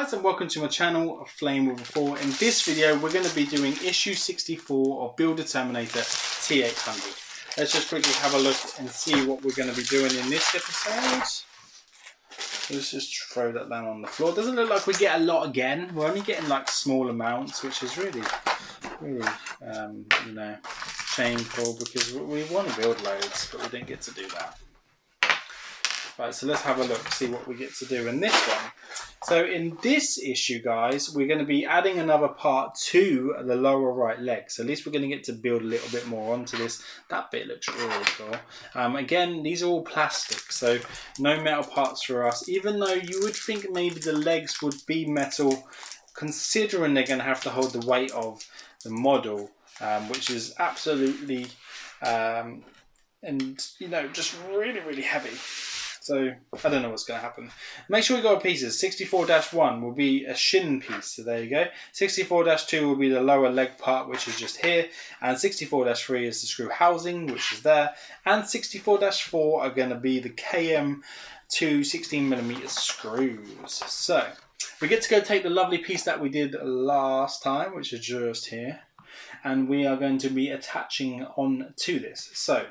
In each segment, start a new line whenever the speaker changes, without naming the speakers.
guys, and welcome to my channel, Flame with a 4. In this video we're going to be doing issue 64 of Build a Terminator T-800. Let's just quickly have a look and see what we're going to be doing in this episode. Let's just throw that down on the floor. Doesn't look like we get a lot again. We're only getting like small amounts, which is really shameful, because we want to build loads but we didn't get to do that. Right, so let's have a look, see what we get to do in this one. So in this issue, guys, we're going to be adding another part to the lower right leg. So at least we're going to get to build a little bit more onto this. That bit looks really cool. Again, these are all plastic, so no metal parts for us. Even though you would think maybe the legs would be metal, considering they're going to have to hold the weight of the model, which is absolutely, just really heavy. So, I don't know what's going to happen. Make sure we got pieces. 64-1 will be a shin piece. So there you go. 64-2 will be the lower leg part, which is just here. And 64-3 is the screw housing, which is there. And 64-4 are going to be the KM2 16mm screws. So, we get to go take the lovely piece that we did last time, which is just here. And we are going to be attaching on to this. So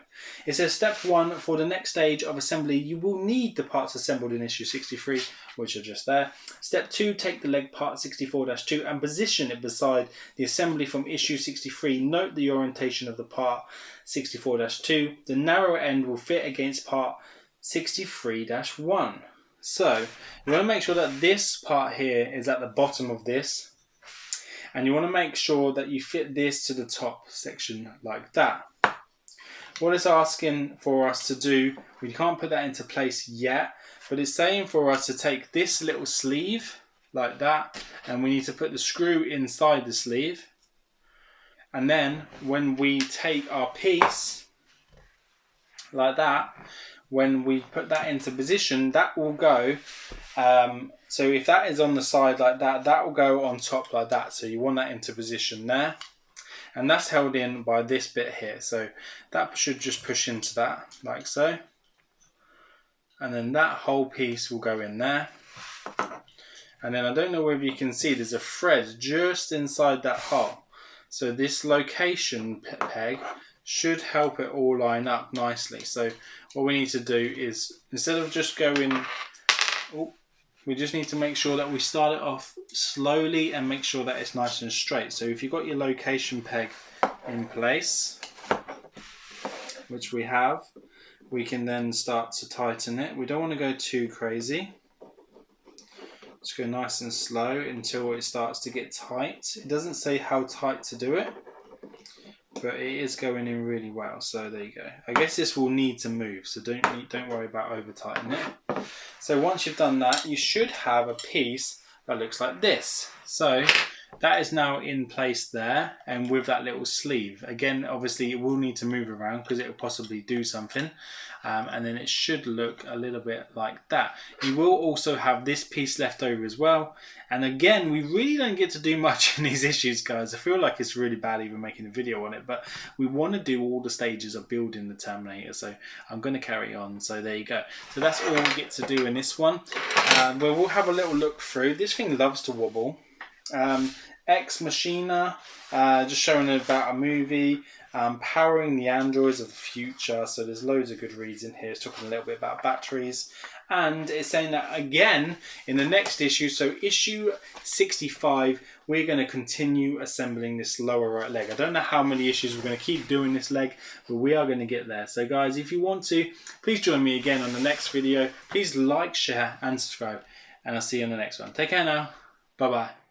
it says step 1, for the next stage of assembly you will need the parts assembled in issue 63, which are just there. Step 2, take the leg part 64-2 and position it beside the assembly from issue 63. Note the orientation of the part 64-2. The narrow end will fit against part 63-1. So you want to make sure that this part here is at the bottom of this. And you want to make sure that you fit this to the top section like that. What it's asking for us to do, we can't put that into place yet, but it's saying for us to take this little sleeve like that, and we need to put the screw inside the sleeve. And then when we take our piece like that, when we put that into position, that will go, so if that is on the side like that, that will go on top like that. So you want that into position there. And that's held in by this bit here. So that should just push into that, like so. And then that whole piece will go in there. And then I don't know whether you can see, there's a thread just inside that hole. So this location peg should help it all line up nicely. So what we need to do is, instead of just going, we just need to make sure that we start it off slowly and make sure that it's nice and straight. So if you've got your location peg in place, which we have, we can then start to tighten it. We don't want to go too crazy. Just go nice and slow until it starts to get tight. It doesn't say how tight to do it, but it is going in really well. So there you go. I guess this will need to move, so don't worry about over tightening it. So once you've done that, you should have a piece that looks like this. So that is now in place there, and with that little sleeve. Again, obviously it will need to move around because it will possibly do something. And then it should look a little bit like that. You will also have this piece left over as well. And again, we really don't get to do much in these issues, guys. I feel like it's really bad even making a video on it, but we want to do all the stages of building the Terminator, so I'm going to carry on. So there you go. So that's all we get to do in this one. We'll have a little look through. This thing loves to wobble. Ex Machina, just showing about a movie, powering the androids of the future. So there's loads of good reads in here. It's talking a little bit about batteries, and it's saying that again in the next issue, so issue 65, we're going to continue assembling this lower right leg. I don't know how many issues we're going to keep doing this leg, but we are going to get there. So guys, if you want to, please join me again on the next video. Please like, share and subscribe, and I'll see you in the next one. Take care now. Bye bye.